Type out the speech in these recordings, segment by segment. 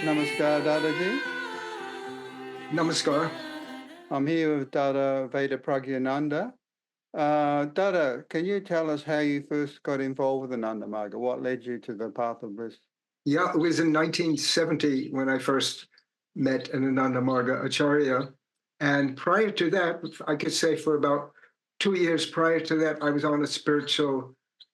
Namaskar, Dadaji. Namaskar. I'm here with Dada Vedaprajinananda. Dada, can you tell us how you first got involved with Ananda Marga? What led you to the path of bliss? Yeah, it was in 1970 when I first met Ananda Marga Acharya. And prior to that, I could say for about 2 years prior to that, I was on a spiritual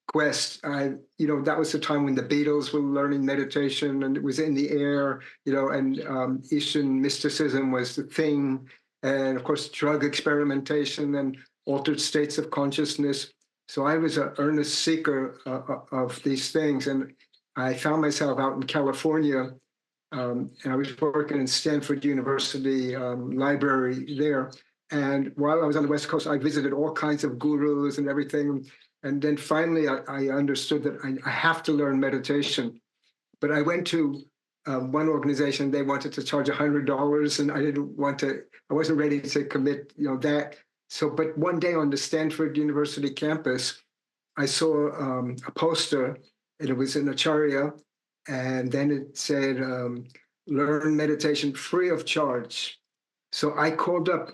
quest. That was the time when the Beatles were learning meditation and it was in the air, and Eastern mysticism was the thing. And of course, drug experimentation and altered states of consciousness. So I was an earnest seeker of these things. And I found myself out in California, and I was working in Stanford University library there. And while I was on the West Coast, I visited all kinds of gurus and everything. And then finally, I understood that I have to learn meditation. But I went to one organization; they wanted to charge $100, and I didn't want to. I wasn't ready to commit, that. So, but one day on the Stanford University campus, I saw a poster, and it was an acharya, and then it said, learn meditation free of charge. So I called up.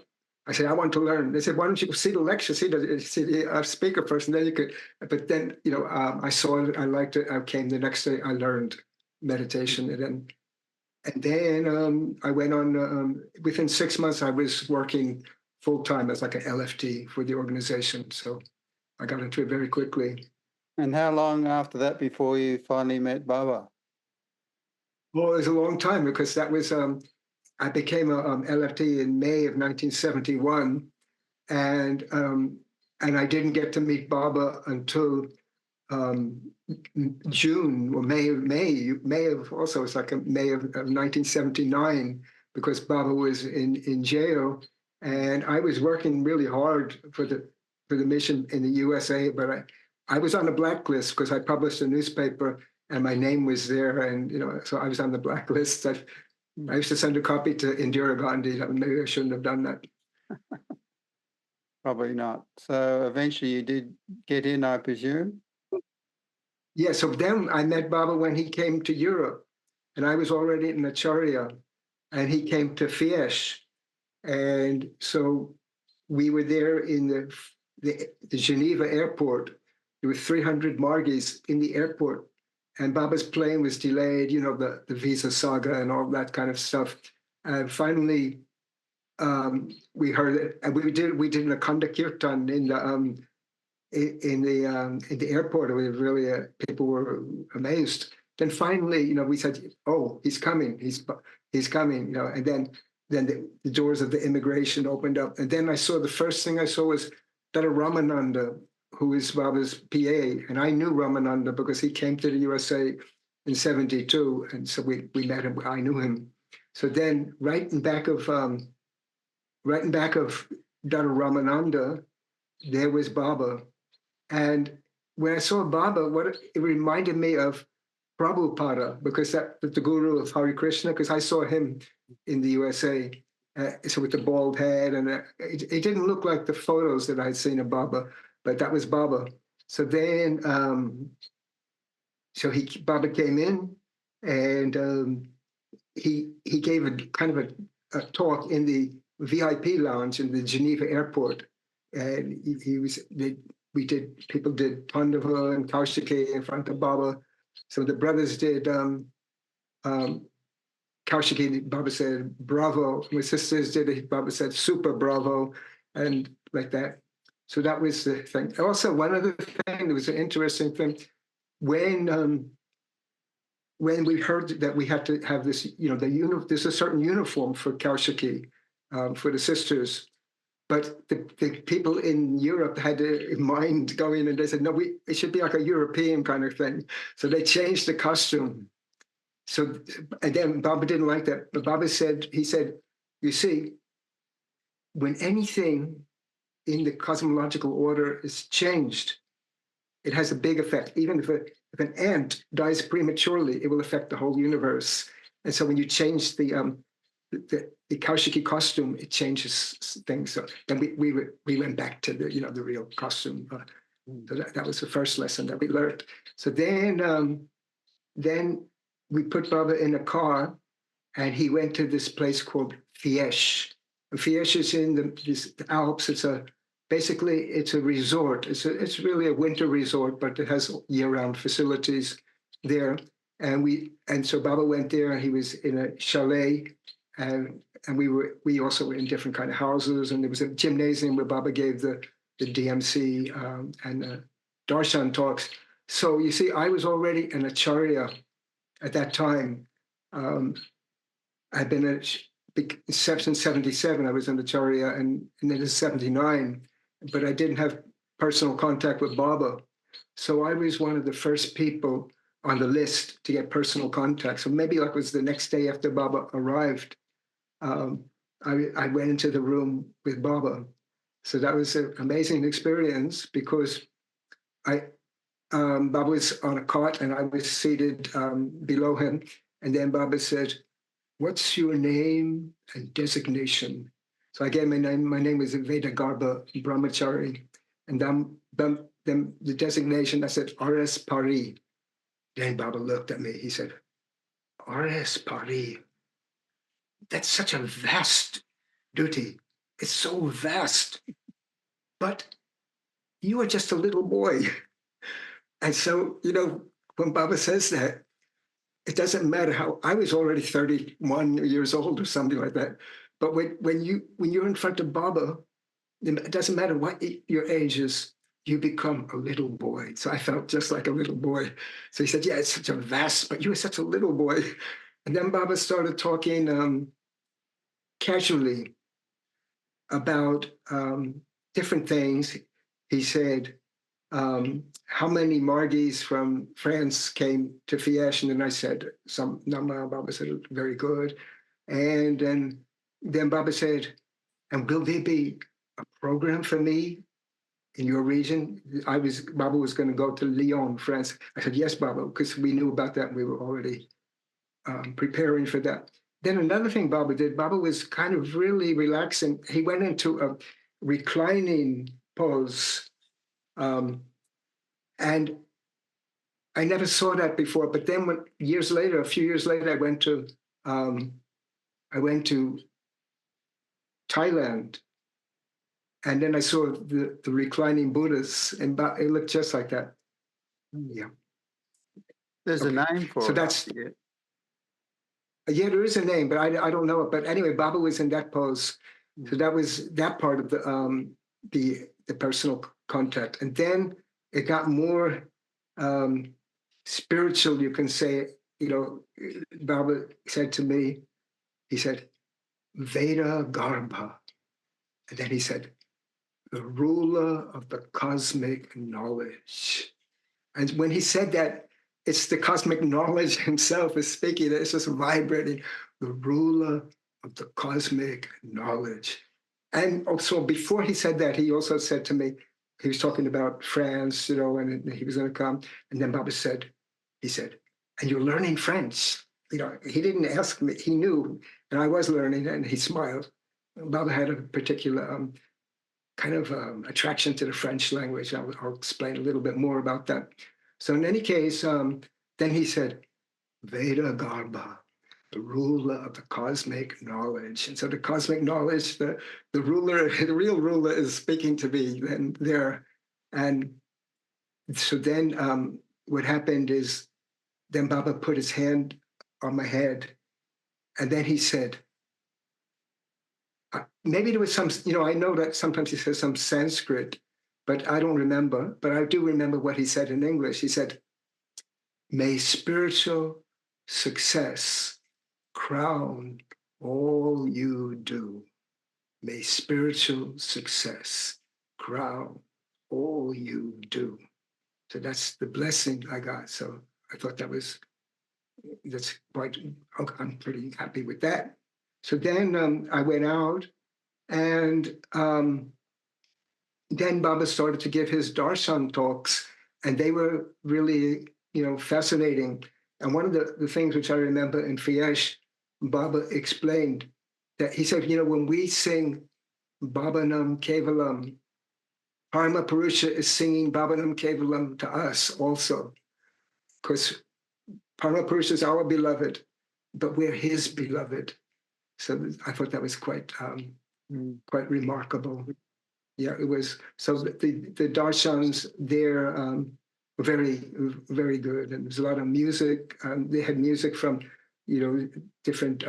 I said, I want to learn. They said, why don't you see the lecture, see the speaker first, and then you could. But then, I saw it, I liked it. I came the next day, I learned meditation, and then I went on. Within 6 months, I was working full time as like an LFT for the organization. So I got into it very quickly. And how long after that before you finally met Baba? Well, it was a long time because that was, I became a LFT in May of 1971. And I didn't get to meet Baba until June or May of also, it's like May of 1979, because Baba was in jail. And I was working really hard for the mission in the USA, but I was on a blacklist because I published a newspaper and my name was there, and so I was on the blacklist. I used to send a copy to Indira Gandhi. Maybe I shouldn't have done that. Probably not. So eventually you did get in, I presume? Yeah, so then I met Baba when he came to Europe, and I was already in Acharya, and he came to Fiesh. And so we were there in the Geneva airport. There were 300 Margies in the airport, and Baba's plane was delayed, the visa saga and all that kind of stuff. And finally, we heard it, and we did an Akhanda Kirtan in the airport. It was really people were amazed. Then finally, we said, "Oh, he's coming! He's coming!" And then the doors of the immigration opened up, and then the first thing I saw was Dada Ramananda, who is Baba's PA, and I knew Ramananda because he came to the USA in '72, and so we met him. I knew him. So then, right in back of Dada Ramananda, there was Baba, and when I saw Baba, it reminded me of Prabhupada, because that's the guru of Hare Krishna, because I saw him in the USA, so with the bald head, and it didn't look like the photos that I'd seen of Baba, but that was Baba. So then, Baba came in, and he gave a kind of a talk in the VIP lounge in the Geneva airport, and people did Pandava and Kaosikii in front of Baba. So the brothers did Kaosikii, Baba said, bravo. My sisters did it, Baba said, super bravo, and like that. So that was the thing. Also, one other thing, there was an interesting thing. When we heard that we had to have this, there's a certain uniform for Kaosikii, for the sisters, but the people in Europe had a mind going, and they said, no, it should be like a European kind of thing. So they changed the costume. So, and then Baba didn't like that. But Baba said, you see, when anything in the cosmological order is changed, it has a big effect. Even if an ant dies prematurely, it will affect the whole universe. And so when you change the Kaosikii costume, it changes things. So then we went back to the real costume. So that was the first lesson that we learned. So then we put Baba in a car, and he went to this place called Fiesch. And Fiesch is in the Alps. Basically it's a resort. It's really a winter resort, but it has year-round facilities there. And so Baba went there, and he was in a chalet, and we also were in different kind of houses, and there was a gymnasium where Baba gave the DMC and darshan talks. So you see, I was already an acharya at that time. I'd been since 77. I was an acharya, and then in 79, but I didn't have personal contact with Baba. So I was one of the first people on the list to get personal contact. So maybe like it was the next day after Baba arrived, I went into the room with Baba. So that was an amazing experience, because Baba was on a cot and I was seated below him. And then Baba said, "What's your name and designation?" So I gave my name. My name is Veda Garba Brahmachari. And then the designation, I said, R.S. Pari. Then Baba looked at me. He said, "R.S. Pari, that's such a vast duty. It's so vast. But you are just a little boy." And so, when Baba says that, it doesn't matter how, I was already 31 years old or something like that. But when you're in front of Baba, it doesn't matter what your age is, you become a little boy. So I felt just like a little boy. So he said, "Yeah, it's such a vast, but you were such a little boy." And then Baba started talking casually about different things. He said, how many Margiis from France came to Fiesch? And then I said, some number. Baba said, "Very good." And then Baba said, "And will there be a program for me in your region?" Baba was going to go to Lyon, France. I said, "Yes, Baba," because we knew about that. And we were already preparing for that. Then another thing Baba did, Baba was kind of really relaxing. He went into a reclining pose. And I never saw that before. But then a few years later, I went to Thailand. And then I saw the reclining Buddhas, and it looked just like that. Yeah. There's a name for so it. that's yeah, there is a name, but I don't know it. But anyway, Baba was in that pose. So that was that part of the personal contact. And then it got more spiritual, you can say. Baba said to me, he said, "Veda Garbha." And then he said, "The ruler of the cosmic knowledge." And when he said that, it's the cosmic knowledge himself is speaking. It's just vibrating. The ruler of the cosmic knowledge. And also before he said that, he also said to me, he was talking about France, and he was going to come. And then Baba said, he said, "And you're learning French." He didn't ask me. He knew, and I was learning, and he smiled. Baba had a particular kind of attraction to the French language. I'll explain a little bit more about that. So in any case, then he said, "Veda Garbha, the ruler of the cosmic knowledge." And so the cosmic knowledge, the ruler, the real ruler is speaking to me then there. And so then what happened is, then Baba put his hand on my head, and then he said, maybe there was some, I know that sometimes he says some Sanskrit, but I don't remember. But I do remember what he said in English. He said, "May spiritual success crown all you do. May spiritual success crown all you do." So that's the blessing I got. So I thought that's quite, I'm pretty happy with that. So then I went out, and then Baba started to give his darshan talks, and they were really, fascinating. And one of the things which I remember in Fiesch, Baba explained that he said, when we sing Bhavanam Kevalam, Parama Purusha is singing Bhavanam Kevalam to us also, because Parama Purusha is our beloved. but we're his beloved. So I thought that was quite remarkable. Yeah, it was. So the darshans there were very good, and there's a lot of music. They had music from, different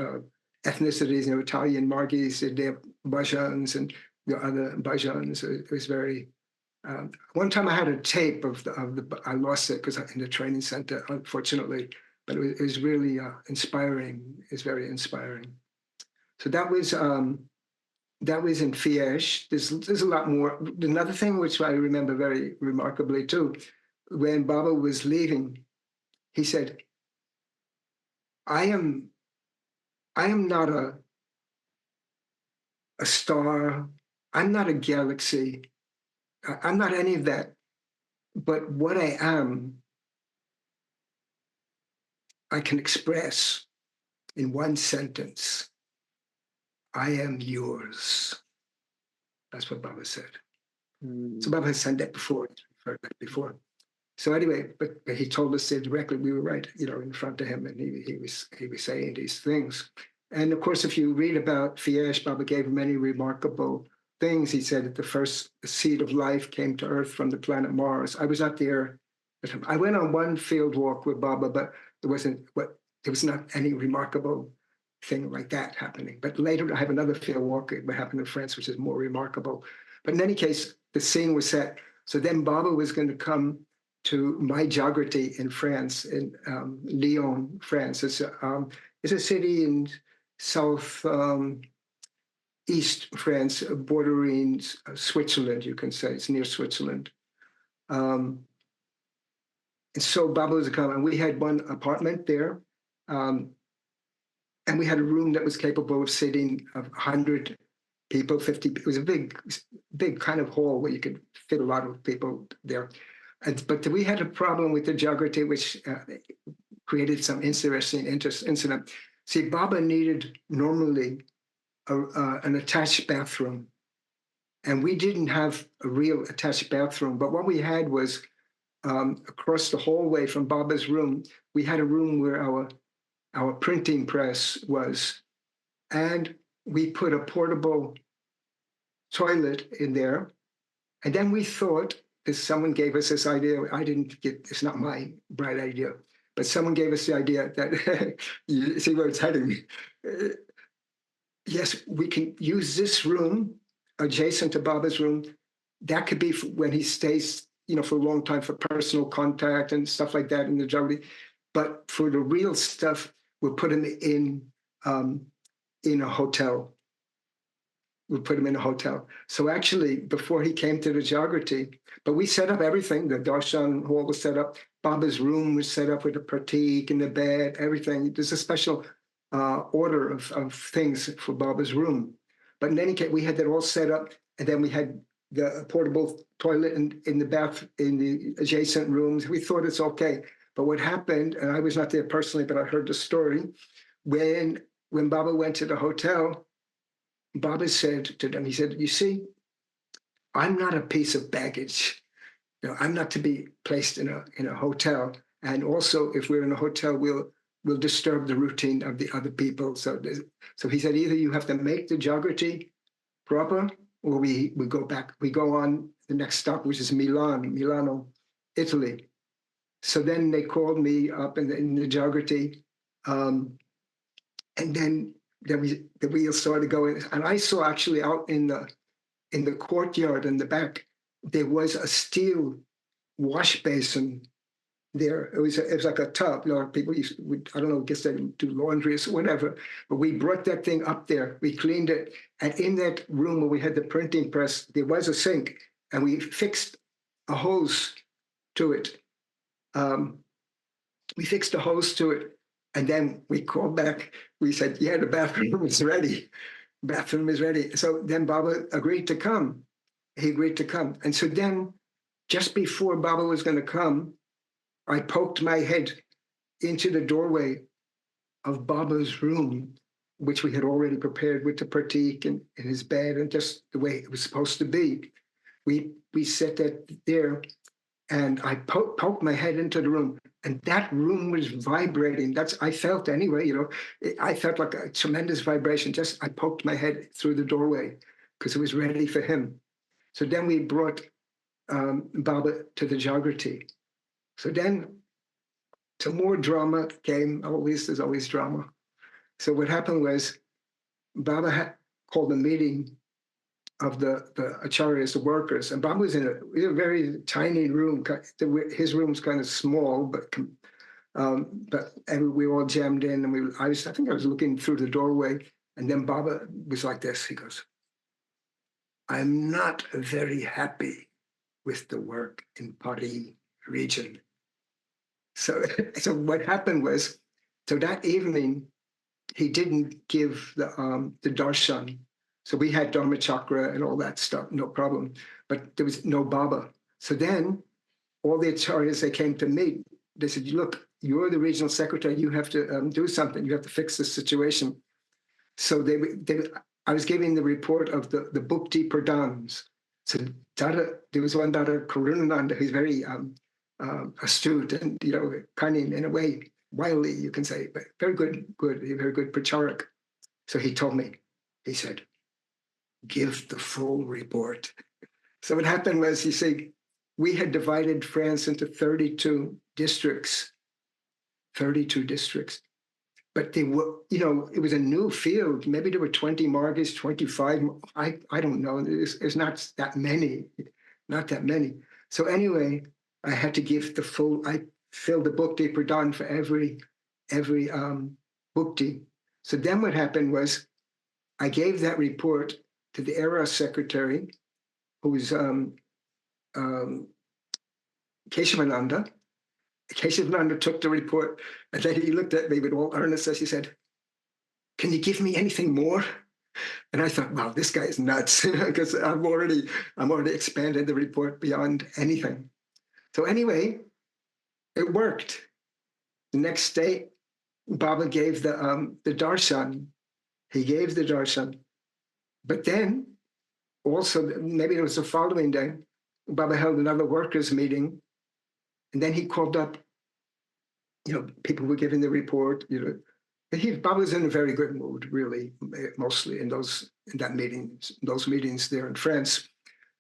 ethnicities. Italian Margii did their bhajans and the other bhajans. It was very. One time I had a tape of the I lost it because in the training center, unfortunately, but it was really inspiring. It's very inspiring. So that was in Fiesh. There's a lot more. Another thing which I remember very remarkably too, when Baba was leaving, he said, I am not a star, I'm not a galaxy, I'm not any of that, but what I am, I can express in one sentence. I am yours. That's what Baba said. So Baba has said that before, heard that before. So anyway, but he told us it directly. We were right, in front of him, and he was saying these things. And of course, if you read about Fiesh, Baba gave many remarkable things. He said that the first seed of life came to Earth from the planet Mars. I was not there. I went on one field walk with Baba, but there was not any remarkable thing like that happening. But later, I have another field walk that happened in France, which is more remarkable. But in any case, the scene was set. So then Baba was going to come to my Jagrti in France, in Lyon, France. It's a city in south east France, bordering Switzerland, you can say. It's near Switzerland. And so Baba was coming, and we had one apartment there. And we had a room that was capable of sitting 100 people, 50. It was a big kind of hall where you could fit a lot of people there. But we had a problem with the Jagrti, which created some interesting incident. See, Baba needed normally an attached bathroom, and we didn't have a real attached bathroom. But what we had was across the hallway from Baba's room, we had a room where our printing press was, and we put a portable toilet in there. And then we thought, because someone gave us this idea, it's not my bright idea, but someone gave us the idea that, you see where it's heading. Yes, we can use this room adjacent to Baba's room. That could be when he stays, for a long time for personal contact and stuff like that in the Jagrti. But for the real stuff, we'll put him in a hotel. We'll put him in a hotel. So actually, before he came to the Jagrti, but we set up everything. The darshan hall was set up. Baba's room was set up with the pratik and the bed, everything. There's a special order of things for Baba's room. But in any case, we had that all set up, and then we had the portable toilet in the bath in the adjacent rooms. We thought it's okay. But what happened, and I was not there personally, but I heard the story, when Baba went to the hotel, Baba said to them, he said, you see, I'm not a piece of baggage. I'm not to be placed in a hotel. And also, if we're in a hotel, we'll disturb the routine of the other people. So he said, either you have to make the Jagrti proper, or we go back. We go on the next stop, which is Milano, Italy. So then they called me up in the Jagrti, and then the wheels started going. And I saw actually out in the courtyard in the back, there was a steel wash basin there. It was like a tub. People I don't know, guess they do laundry or whatever. But we brought that thing up there. We cleaned it, and in that room where we had the printing press, there was a sink, and we fixed a hose to it. We fixed a hose to it, and then we called back. We said, yeah, the bathroom is ready. Bathroom is ready. So then Baba agreed to come. He agreed to come. And so then, just before Baba was going to come, I poked my head into the doorway of Baba's room, which we had already prepared with the pratik and in his bed and just the way it was supposed to be. We set that there. and I poked my head into the room, and that room was vibrating. I felt anyway, I felt like a tremendous vibration. I poked my head through the doorway because it was ready for him. So then we brought Baba to the Jagrti. So then some more drama came. There's always drama. So what happened was Baba called a meeting of the acharyas, the workers, and Baba was in a very tiny room. His room's kind of small, but we all jammed in, and I think I was looking through the doorway, and then Baba was like this. He goes, "I'm not very happy with the work in Pari region." So what happened was, so that evening he didn't give the darshan. So we had Dharma Chakra and all that stuff, no problem. But there was no Baba. So then all the acharyas, they came to me. They said, "Look, you're the regional secretary. You have to do something. You have to fix this situation." So I was giving the report of the Bhukti Pradhans. So there was one Dada Karunananda who's very astute and cunning in a way, wily, you can say, but very good, very good pracharak. So he told me, he said, "Give the full report." So what happened was, you see, we had divided France into 32 districts, but they were, it was a new field. Maybe there were 20 Margis, 25. I don't know. There's not that many. So anyway, I had to give I filled the Bhukti Pradhan for every Bhukti. So then what happened was, I gave that report to the Eros secretary, who's Keshavananda. Keshavananda took the report, and then he looked at me with all earnestness. He said, "Can you give me anything more?" And I thought, wow, this guy is nuts, because I'm already expanded the report beyond anything. So anyway, it worked. The next day, Baba gave the darshan. He gave the darshan. But then, also, maybe it was the following day, Baba held another workers' meeting, and then he called up, people were giving the report, Baba was in a very good mood, really, mostly in those meetings there in France.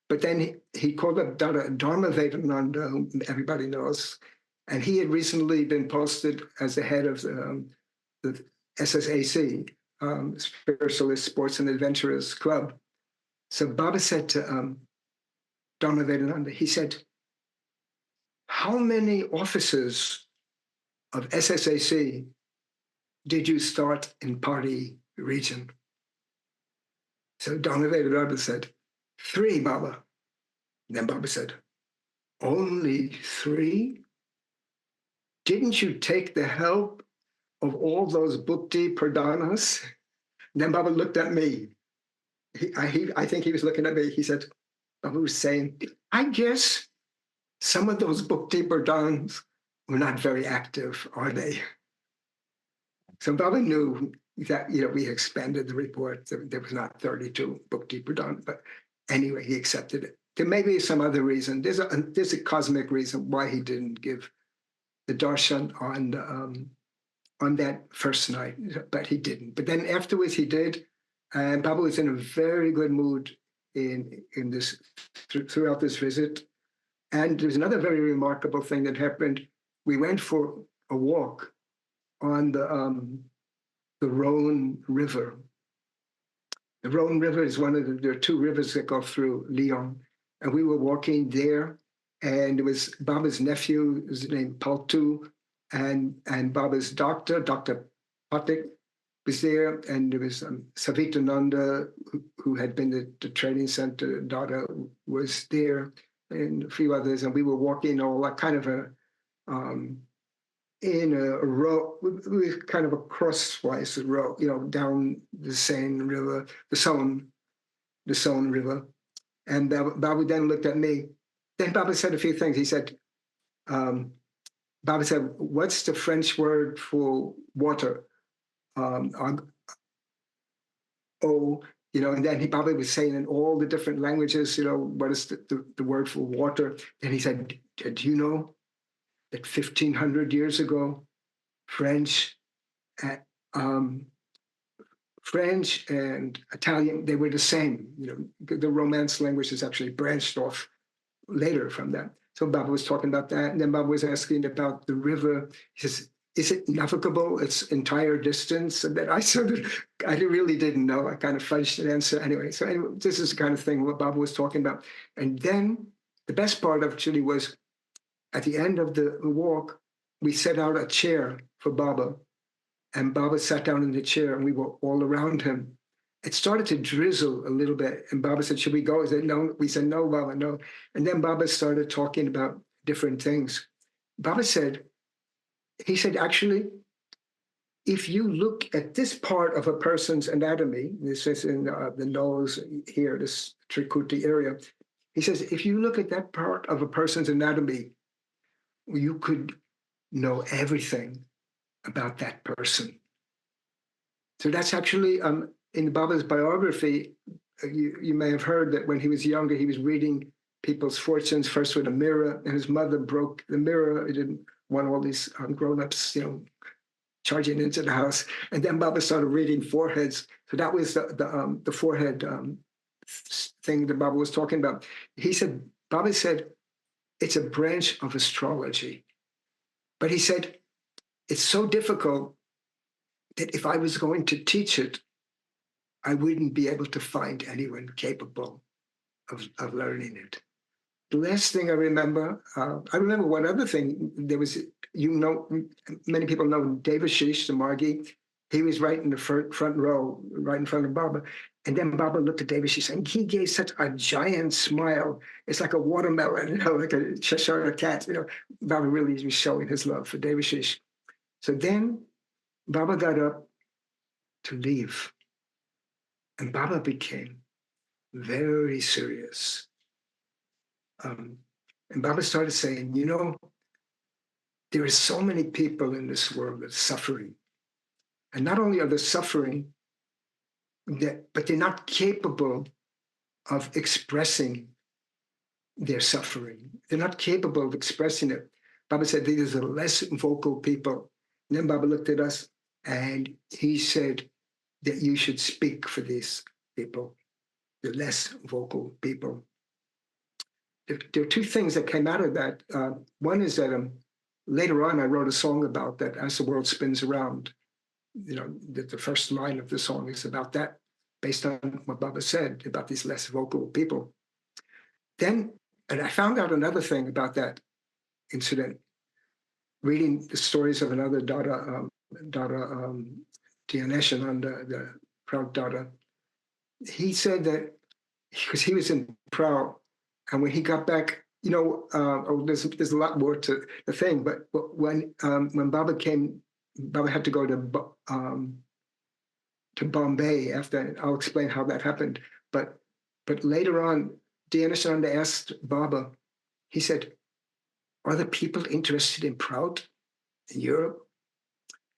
But then he called up Dada Dhyaneshananda, whom everybody knows, and he had recently been posted as the head of the SSAC, Spiritualist Sports and Adventurers Club. So Baba said to Dhyaneshananda, he said, "How many officers of SSAC did you start in Pari region?" So Dhyaneshananda said, "3, Baba." And then Baba said, "Only 3? Didn't you take the help of all those Bhukti Pradhanas?" And then Baba looked at me. I think he was looking at me. He said, Baba was saying, "I guess some of those Bhukti Pradhanas were not very active, are they?" So Baba knew that we expanded the report. There was not 32 Bhukti Pradhanas, but anyway, he accepted it. There may be some other reason. There's a cosmic reason why he didn't give the darshan on that first night, but he didn't. But then afterwards he did, and Baba was in a very good mood in this throughout this visit. And there's another very remarkable thing that happened. We went for a walk on the Rhone River. The Rhone River is there are 2 rivers that go through Lyon, and we were walking there, and it was Baba's nephew, his name Paltu, and Baba's doctor, Dr. Patik, was there, and there was Savitananda, who had been at the training center, Dada was there, and a few others, and we were walking all that kind of in a row, kind of a crosswise row, down the Seine River, the Saône River. And Baba then looked at me. Then Baba said a few things. He said, Baba said, "What's the French word for water?" and then he probably was saying in all the different languages, what is the word for water. And he said, do you know that 1,500 years ago, French, um, French and Italian, they were the same. The Romance language is actually branched off later from that. So Baba was talking about that. And then Baba was asking about the river. He says, is it navigable its entire distance? And then I really didn't know. I kind of fudged the answer anyway. So anyway, this is the kind of thing what Baba was talking about. And then the best part actually was at the end of the walk, we set out a chair for Baba. And Baba sat down in the chair and we were all around him. It started to drizzle a little bit. And Baba said, should we go? I said, no. We said, no, Baba, no. And then Baba started talking about different things. Baba said, actually, if you look at this part of a person's anatomy, this is in the nose here, this Trikuti area. He says, if you look at that part of a person's anatomy, you could know everything about that person. So that's actually in Baba's biography. You may have heard that when he was younger, he was reading people's fortunes first with a mirror, and his mother broke the mirror. He didn't want all these grown-ups, charging into the house. And then Baba started reading foreheads. So that was the forehead thing that Baba was talking about. Baba said, it's a branch of astrology. But he said, it's so difficult that if I was going to teach it, I wouldn't be able to find anyone capable of learning it. The last thing I remember one other thing. There was, many people know Devashish, the Margii. He was right in the front row, right in front of Baba. And then Baba looked at Devashish and he gave such a giant smile. It's like a watermelon, like a Cheshire cat. Baba really was showing his love for Devashish. So then Baba got up to leave. And Baba became very serious. And Baba started saying, there are so many people in this world that are suffering. And not only are they suffering, but they're not capable of expressing their suffering. They're not capable of expressing it. Baba said, these are less vocal people. And then Baba looked at us and he said that you should speak for these people, the less vocal people. There are two things that came out of that. One is that later on, I wrote a song about that, As the World Spins Around. The first line of the song is about that, based on what Baba said about these less vocal people. And I found out another thing about that incident, reading the stories of another Dada Dhyaneshananda, the Prout Dada. He said that, because he was in Prout, and when he got back, there's a lot more to the thing, but when Baba came, Baba had to go to Bombay after. I'll explain how that happened. But later on, Dhyaneshananda asked Baba, he said, are the people interested in Prout in Europe?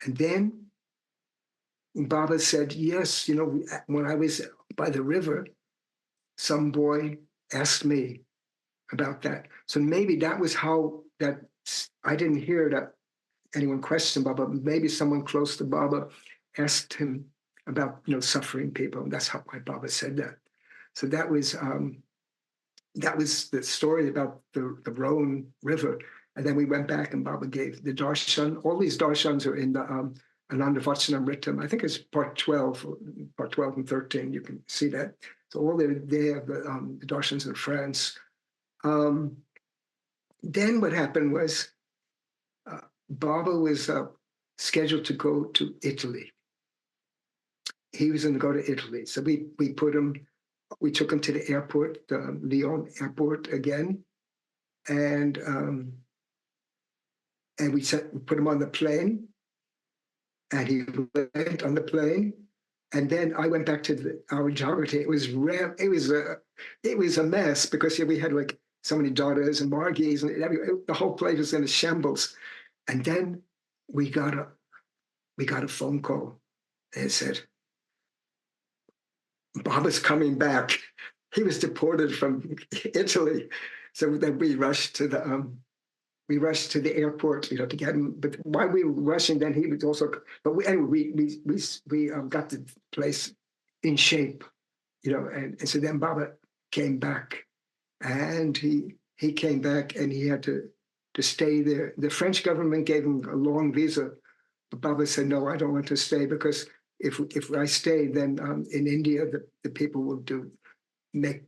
And then Baba said, yes, when I was by the river, some boy asked me about that. So maybe that was how that, I didn't hear that anyone questioned Baba. Maybe someone close to Baba asked him about, suffering people. And that's how why Baba said that. So that was the story about the Rhone River. And then we went back and Baba gave the darshan. All these darshans are in the Ananda Marga. I think it's part 12 and 13. You can see that. So all they have the darshans in France. Then what happened was Baba was scheduled to go to Italy. He was going to go to Italy. So we took him to the airport, the Lyon airport again. And we put him on the plane. And he went on the plane. And then I went back to our Jagrti. It was a mess because we had like so many daughters and Margiis, and the whole place was in a shambles. And then we got a phone call. And it said, Baba's coming back. He was deported from Italy. So then we rushed to the airport, to get him. But while we were rushing, then he was also. But we got the place in shape, and so then Baba came back, and he came back, and he had to stay there. The French government gave him a long visa, but Baba said, no, I don't want to stay, because if I stay, then in India the people will make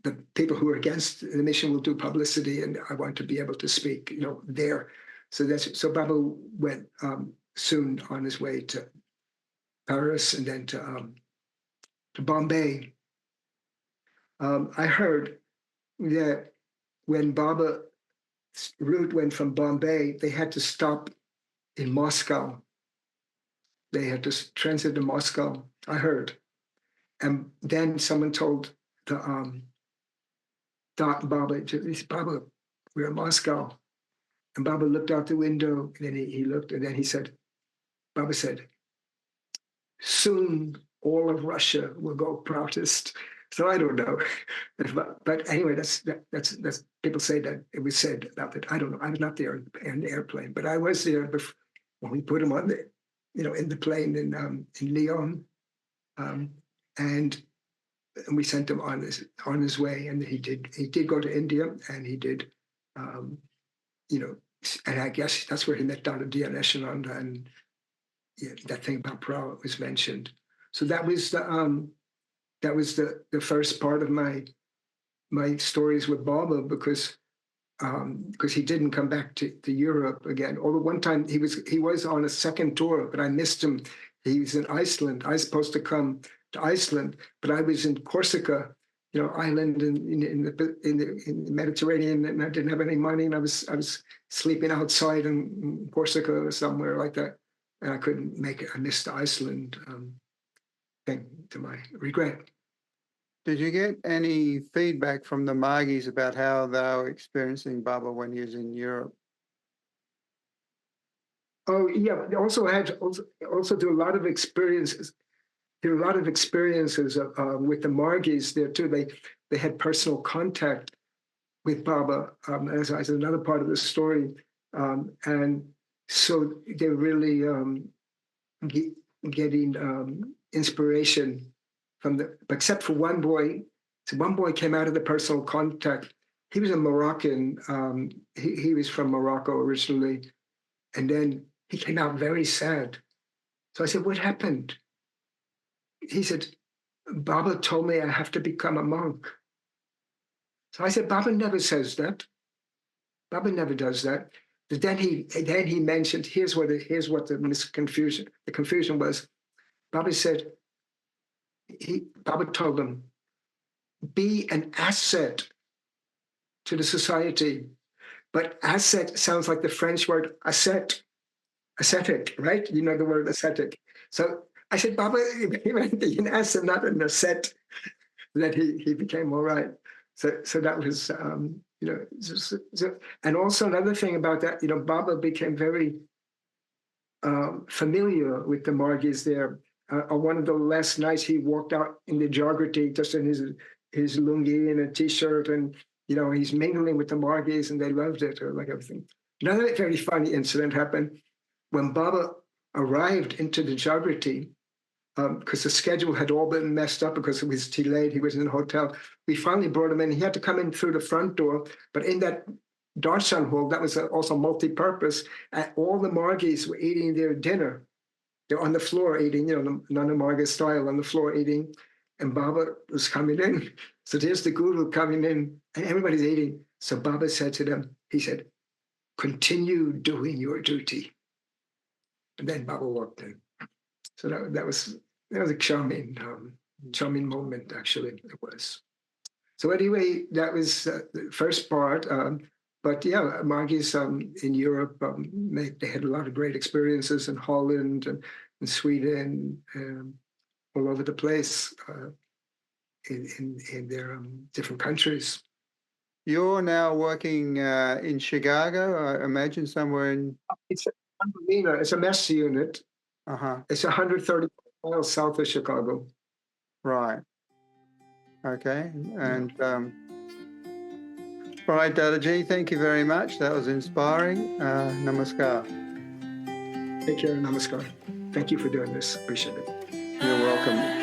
the people who are against the mission will do publicity, and I want to be able to speak, there. So Baba went soon on his way to Paris and then to Bombay. I heard that when Baba's route went from Bombay, they had to stop in Moscow. They had to transit to Moscow, I heard. And then someone told the Baba, Baba, we're in Moscow. And Baba looked out the window, and then he looked, and then Baba said, soon all of Russia will go Proutist. So I don't know. But anyway, that's people say that it was said about it. I don't know. I was not there in the airplane, but I was there before, when we put him on the, in the plane in Lyon. And we sent him on his way, and he did go to India, and he did, and I guess that's where he met Dada Dhyaneshananda, and that thing about Prout was mentioned. So that was the first part of my stories with Baba, because he didn't come back to Europe again. Although one time he was on a second tour, but I missed him. He was in Iceland. I was supposed to come to Iceland, but I was in Corsica, island in the Mediterranean, and I didn't have any money, and I was sleeping outside in Corsica or somewhere like that, and I couldn't make it. I missed the Iceland thing, to my regret. Did you get any feedback from the Margies about how they were experiencing Baba when he was in Europe? Oh yeah, they also do a lot of experiences. There were a lot of experiences with the Margies there too. They had personal contact with Baba, as another part of the story, and so they were really getting inspiration from except for one boy. So one boy came out of the personal contact. He was a Moroccan. He was from Morocco originally, and then he came out very sad. So I said, "What happened?" He said, "Baba told me I have to become a monk." So I said, "Baba never says that. Baba never does that." But then he mentioned, here's what the confusion was. Baba said, Baba told him, be an asset to the society. But asset sounds like the French word ascetic, right? You know the word ascetic. So I said, Baba, he meant be an asset, not an asset. That he became all right. So that was, and also another thing about that, Baba became very familiar with the Margis there. On one of the last nights, he walked out in the Jagrti, just in his lungi and a t-shirt, and he's mingling with the Margis, and they loved it, or like everything. Another very funny incident happened when Baba arrived into the Jagrti, because the schedule had all been messed up because it was delayed. He was in a hotel. We finally brought him in. He had to come in through the front door, but in that darshan hall, that was also multi-purpose, all the Margis were eating their dinner. They're on the floor eating, Ananda Marga style, on the floor eating, and Baba was coming in. So there's the guru coming in, and everybody's eating. So Baba said to them, he said, continue doing your duty. And then Baba walked in. So that was a charming moment, actually, it was. So anyway, that was the first part. But yeah, Margis in Europe, they had a lot of great experiences in Holland and in Sweden, all over the place in their different countries. You're now working in Chicago, I imagine, somewhere in... It's a mess unit. Uh-huh. It's 130 miles south of Chicago. Right. Okay, and all right, Dadaji, thank you very much. That was inspiring. Namaskar. Take care. Namaskar. Thank you for doing this. Appreciate it. You're welcome.